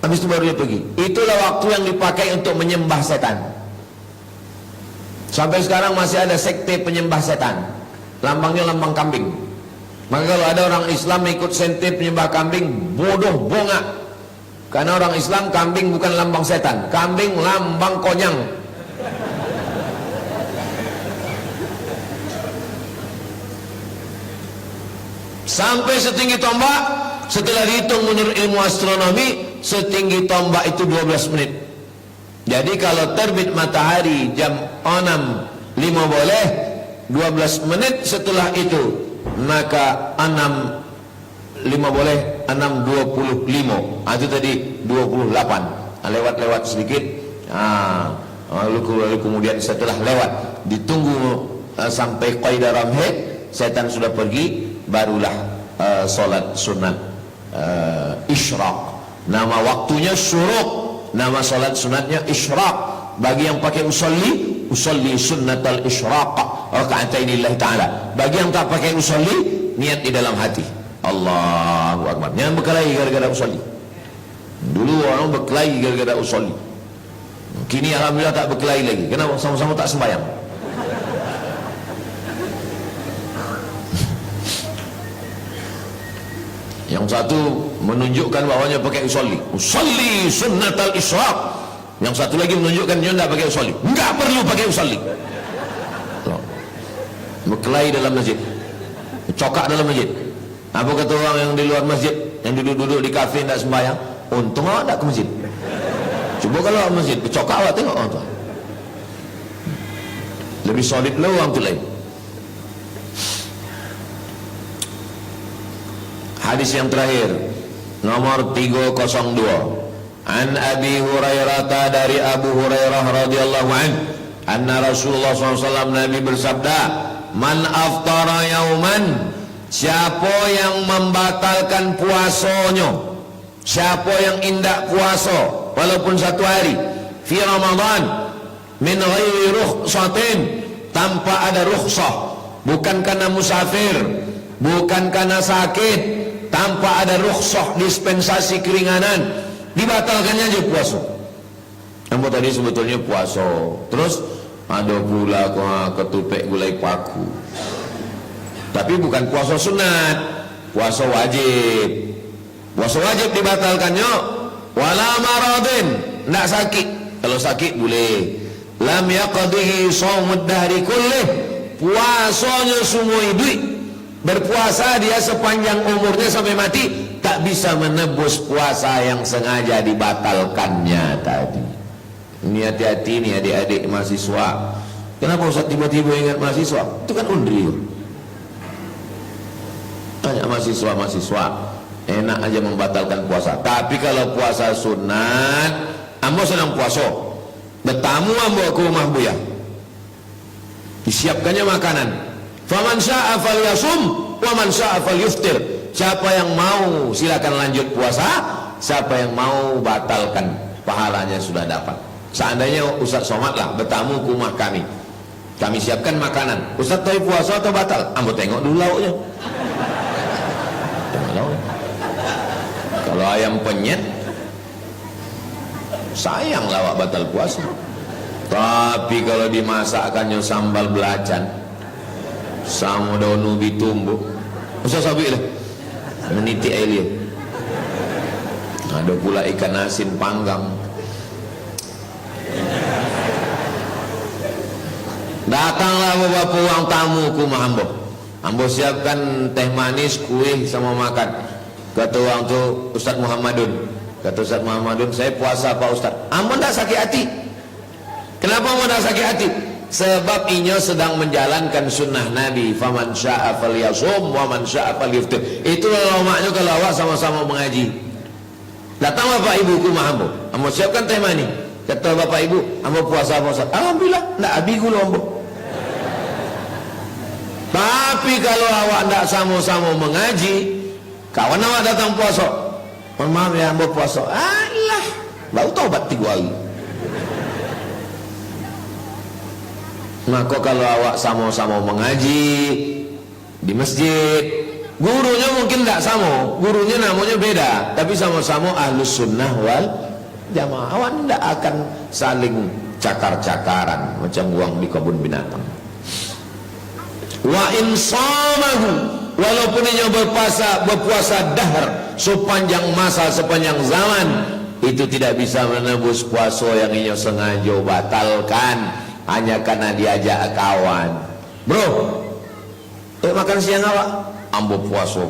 Habis itu baru dia pergi. Itulah waktu yang dipakai untuk menyembah setan. Sampai sekarang masih ada sekte penyembah setan. Lambangnya lambang kambing. Maka kalau ada orang Islam ikut sekte penyembah kambing, bodoh, bongak. Karena orang Islam, kambing bukan lambang setan, kambing lambang konyang. Sampai setinggi tombak, setelah dihitung menurut ilmu astronomi, setinggi tombak itu 12 menit. Jadi kalau terbit matahari jam 6.05 boleh, 12 menit setelah itu, maka 6.05 boleh, 6.25. Itu tadi 28. Lewat-lewat sedikit. Lalu kemudian setelah lewat, ditunggu sampai qaidah ram'in, setan sudah pergi, barulah solat sunat isyraq. Nama waktunya syuruk, nama solat sunatnya isyraq. Bagi yang pakai usolli sunnatal isyraq raka'atain lillahi ta'ala. Bagi yang tak pakai usolli, niat di dalam hati. Allahu Akbar. Jangan berkelahi gara-gara usolli. Dulu orang berkelahi gara-gara usolli. Kini alhamdulillah tak berkelahi lagi. Kenapa? Sama-sama tak sembahyang. Yang satu menunjukkan bahawanya pakai usolli. Usolli sunnatal isyraq. Yang satu lagi menunjukkan dia tidak pakai usolli. Enggak perlu pakai usolli. Berkelahi dalam masjid, cokak dalam masjid. Apa kata orang yang di luar masjid, yang duduk-duduk di kafe tidak sembahyang? Untung awak tak ke masjid. Cuba kalau awak masjid, bercokak awak tengok orang tu. Lebih solid lah orang tu lain. Hadis yang terakhir, nomor 302. An Abi Hurairah, dari Abu Hurairah radhiyallahu anhu, anna Rasulullah SAW, Nabi bersabda, man aftara yauman, siapa yang membatalkan puasanya, siapa yang indak puasa walaupun satu hari, fi Ramadan, min ghairi rukhsatin, tanpa ada rukhsah, bukan karena musafir, bukan karena sakit, tanpa ada rukhsah, dispensasi keringanan, dibatalkannya aja puasa. Ambo tadi sebetulnya puasa, terus ada pula ketupek gulai paku, tapi bukan puasa sunat, puasa wajib. Puasa wajib dibatalkannya wala maradin, nak sakit. Kalau sakit boleh. Lam yaqdihi shaumud dahri kullih, puasanya semua hidup, berpuasa dia sepanjang umurnya sampai mati, tak bisa menebus puasa yang sengaja dibatalkannya tadi. Ini hati-hati nih adik-adik mahasiswa. Kenapa Ustaz tiba-tiba ingat mahasiswa? Itu kan undri. Banyak mahasiswa enak aja membatalkan puasa. Tapi kalau puasa sunat, ambo sedang puasa, bertamu ambo ke rumah buya, disiapkannya makanan. Faman sya'a falyasum wa man sya'a falyuftir. Siapa yang mau silakan lanjut puasa, siapa yang mau batalkan, pahalanya sudah dapat. Seandainya Ustaz Somad lah bertamu ke rumah kami, kami siapkan makanan, Ustaz tahu puasa atau batal? Ambo tengok dulu lauknya. Kalau ayam penyet, sayang lawak batal puasa. Tapi kalau dimasakkannya sambal belacan sama daun ubi tumbuk, Ustaz sabik lah menitik air dia. Ada pula ikan asin panggang. Datanglah beberapa orang tamu ke rumah ambo. Ambo siapkan teh manis, kuih sama makan. Kata orang tu, Ustaz Muhammadun. Kata Ustaz Muhammadun, saya puasa Pak Ustaz. Ambo tak sakit hati. Kenapa ambo tak sakit hati? Sebab inya sedang menjalankan sunnah Nabi. Faman sya'a falyasum wa man sya'a falyuftir. Itulah maknanya kalau awak sama-sama mengaji. Datang bapak ibu ke rumah ambo. Ambo siapkan teh manis. Kata bapak ibu, ambo puasa Pak Ustaz. Alhamdulillah, tak habis gula ambo. Tapi kalau awak tak sama-sama mengaji, kawan awak datang puasa, maaf ya ambo puasa, alah baru taubat 3 hari. Maka kalau awak sama-sama mengaji di masjid, gurunya mungkin tak sama, gurunya namanya beda, tapi sama-sama ahlus sunnah wal jamaah. Awak tidak akan saling cakar-cakaran macam uang di kebun binatang. Wa insamahu, walaupun ia berpuasa dahar, sepanjang masa, sepanjang zaman, itu tidak bisa menembus puasa yang ia sengaja batalkan hanya karena diajak kawan. Bro, makan siang awak, ambo puasa.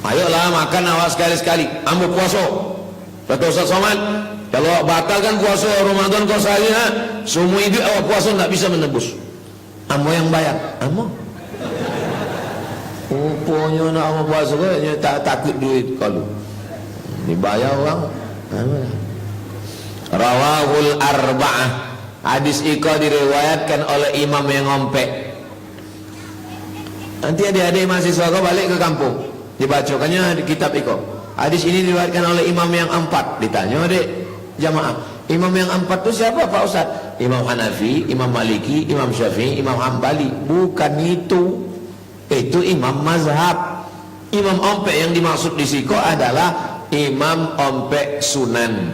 Ayolah makan awak sekali-sekali, ambo puasa. Kata Ustaz Somad, kalau awak batalkan puasa Ramadan kau sehari, semua hidup awak puasa tak bisa menembus. Ambo yang bayar, ambo. Rupanya nak ambo puasa tak takut duit kalau dibayar orang. Rawahul arba'ah. Hadis iko diriwayatkan oleh imam yang ngompek. Nanti adik-adik mahasiswa kau balik ke kampung, dibacakannya di kitab iko. Hadis ini diriwayatkan oleh imam yang 4. Ditanya adik jamaah, imam yang 4 itu siapa Pak Ustaz? Imam Hanafi, Imam Maliki, Imam Syafi'i, Imam Hambali. Bukan itu. Itu imam mazhab. Imam ompek yang dimaksud di siko adalah imam ompek sunan.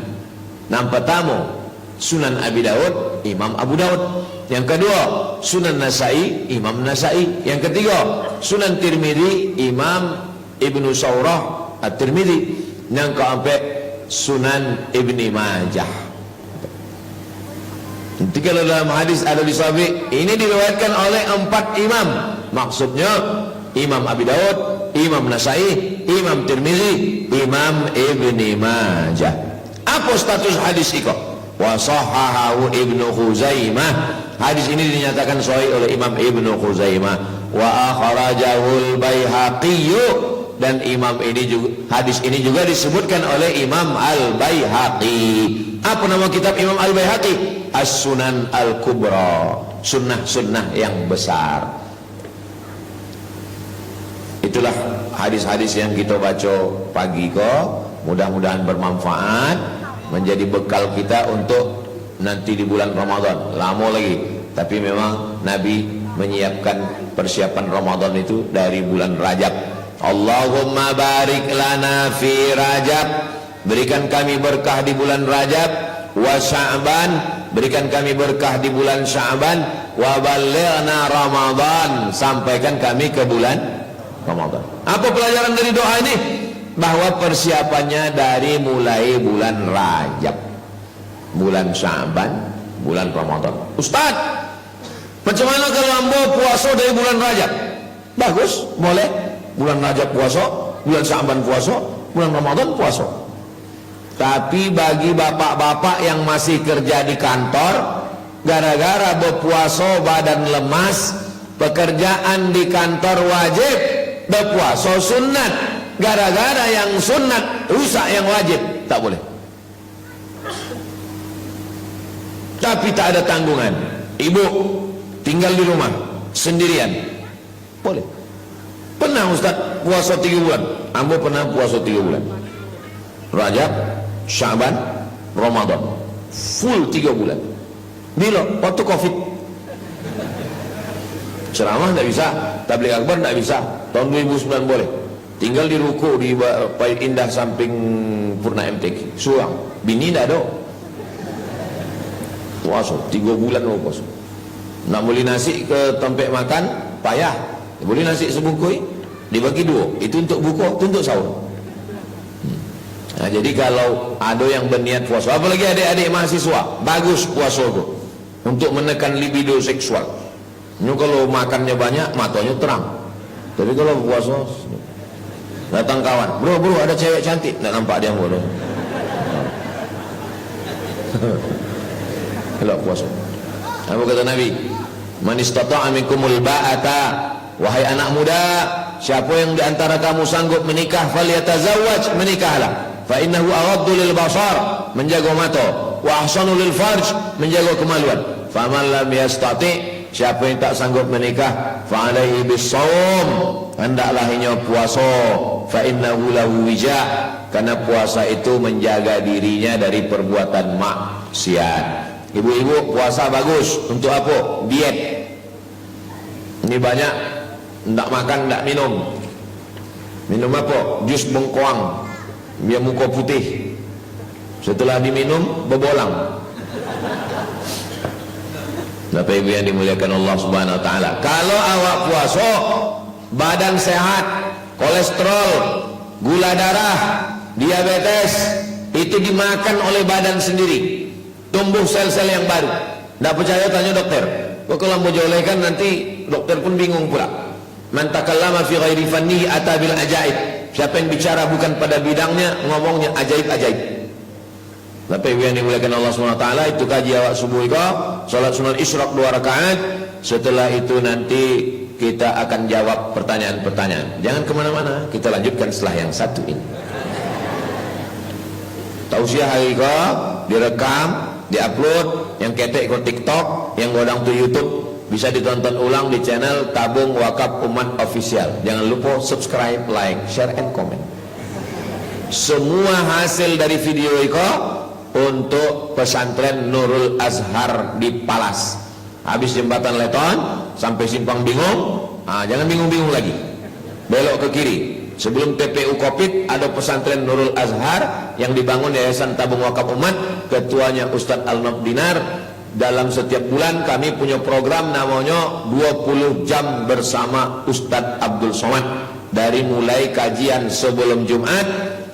Nampak tamu Sunan Abi Daud, Imam Abu Daud. Yang kedua, Sunan Nasai, Imam Nasai. Yang ketiga, Sunan Tirmidzi, Imam Ibnu Saurah At-Tirmidzi. Yang keempat, Sunan Ibni Majah. Nanti kalau dalam hadis ada di Sahih, ini diriwayatkan oleh 4 imam. Maksudnya Imam Abi Daud, Imam Nasai, Imam Tirmidzi, Imam Ibni Majah. Apa status hadis itu? Wa sahahahu Ibnu Khuzaimah. Hadis ini dinyatakan sahih oleh Imam Ibnu Khuzaimah. Wa akhrajahul Baihaqi, dan imam ini juga, hadis ini juga disebutkan oleh Imam Al-Baihaqi. Apa nama kitab Imam Al-Baihaqi? As-Sunan Al-Kubra, sunnah-sunnah yang besar. Itulah hadis-hadis yang kita baca pagi ko. Mudah-mudahan bermanfaat, menjadi bekal kita untuk nanti di bulan Ramadan. Lama lagi, tapi memang Nabi menyiapkan persiapan Ramadan itu dari bulan Rajab. Allahumma barik lana fi Rajab, berikan kami berkah di bulan Rajab. Wa Sya'ban, berikan kami berkah di bulan Sya'ban. Wa ballighna Ramadan, sampaikan kami ke bulan Ramadan. Apa pelajaran dari doa ini? Bahwa persiapannya dari mulai bulan Rajab, bulan Sya'ban, bulan Ramadan. Ustaz, macam mana kalau ambo puasa dari bulan Rajab? Bagus, boleh. Bulan Rajab puasa, bulan Sya'ban puasa, bulan Ramadan puasa. Tapi bagi bapak-bapak yang masih kerja di kantor, gara-gara berpuasa badan lemas, pekerjaan di kantor wajib, berpuasa sunat, gara-gara yang sunat rusak yang wajib, tak boleh. Tapi tak ada tanggungan, ibu tinggal di rumah sendirian, boleh. Pernah Ustaz puasa 3 bulan? Ambo pernah puasa 3 bulan, Rajab, Sya'ban, Ramadan, full 3 bulan. Bila? Waktu Covid. Ceramah tak bisa, tabligh akbar tak bisa. Tahun 2009 boleh. Tinggal di ruko di Pait Indah samping Purna MTQ. Suang, bini tak ada. Puasa 3 bulan mau puasa. Nak beli nasi ke tempat makan payah. Beli nasi sebungkus dibagi 2. Itu untuk buka, itu untuk sahur. Nah, jadi kalau ada yang berniat puasa, apalagi adik-adik mahasiswa, bagus puasa itu untuk menekan libido seksual. Ini kalau makannya banyak, matanya terang. Tapi kalau puasa, datang kawan, bro ada cewek cantik, tak nampak dia bodoh. Kalau puasa, apa kata Nabi? Man istata'a minkumul ba'ata, wahai anak muda, siapa yang diantara kamu sanggup menikah, falyatazawwaj, menikahlah. Fa innahu aghaddu lil basar, menjaga mata, wa ahsanu lil farj, menjaga kemaluan. Faman lam yastati, siapa yang tak sanggup menikah, fa alaihi bisawm, hendaklah ianya puasa. Fa innahu lahu wija, karena puasa itu menjaga dirinya dari perbuatan maksiat. Ibu-ibu puasa bagus untuk apa? Diet. Ini banyak ndak makan, ndak minum. Minum apa? Jus bengkoang, biar muka putih. Setelah diminum berbolang. Bapak Ibu yang dimuliakan Allah Subhanahu wa taala, kalau awak puasa, badan sehat, kolesterol, gula darah, diabetes itu dimakan oleh badan sendiri. Tumbuh sel-sel yang baru. Tidak percaya tanya dokter. Kok kalau mau jolehkan nanti dokter pun bingung pula. Man takallama fi ghairi fannihi ata bil ajaib. Siapa yang bicara bukan pada bidangnya, ngomongnya ajaib-ajaib. Bapak Ibu yang dimuliakan Allah SWT, itu kaji awak subuh itu, salat sunat isyraq 2 rakaat. Setelah itu nanti kita akan jawab pertanyaan-pertanyaan. Jangan kemana-mana, kita lanjutkan setelah yang satu ini. Tausiah hari ke direkam, diupload, yang ketek ke TikTok, yang godang ke YouTube, bisa ditonton ulang di channel Tabung Wakaf Umat Official. Jangan lupa subscribe, like, share, and comment. Semua hasil dari video itu untuk pesantren Nurul Azhar di Palas. Habis jembatan Leton sampai Simpang Bingung, Jangan bingung-bingung lagi. Belok ke kiri. Sebelum TPU Covid ada pesantren Nurul Azhar yang dibangun Yayasan Tabung Wakaf Umat, ketuanya Ustadz Al-Nob Dinar. Dalam setiap bulan kami punya program namanya 20 jam bersama Ustadz Abdul Somad. Dari mulai kajian sebelum Jumat,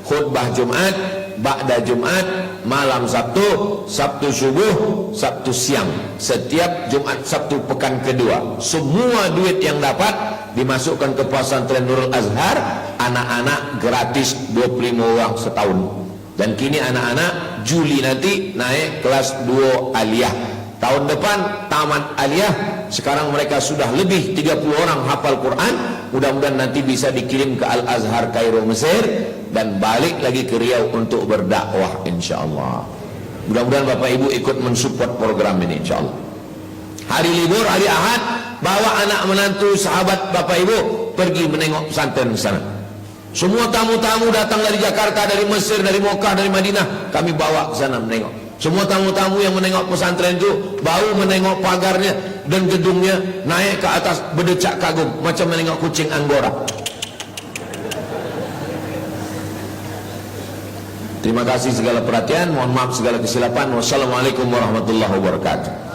khutbah Jumat, ba'da Jumat, malam Sabtu, Sabtu subuh, Sabtu siang. Setiap Jumat Sabtu pekan kedua. Semua duit yang dapat dimasukkan ke pesantren Nurul Azhar. Anak-anak gratis 25 orang setahun. Dan kini anak-anak Juli nanti naik kelas 2 aliyah. Tahun depan tamat aliyah. Sekarang mereka sudah lebih 30 orang hafal Quran. Mudah-mudahan nanti bisa dikirim ke Al-Azhar Kairo Mesir dan balik lagi ke Riau untuk berdakwah insyaallah. Mudah-mudahan Bapak Ibu ikut mensupport program ini insyaallah. Hari libur, hari Ahad, bawa anak menantu sahabat Bapak Ibu pergi menengok pesantren di sana. Semua tamu-tamu datang dari Jakarta, dari Mesir, dari Mokkah, dari Madinah, kami bawa ke sana menengok. Semua tamu-tamu yang menengok pesantren itu bau menengok pagarnya dan gedungnya, naik ke atas berdecak kagum macam menengok kucing Anggora. Terima kasih segala perhatian, mohon maaf segala kesilapan. Wassalamualaikum warahmatullahi wabarakatuh.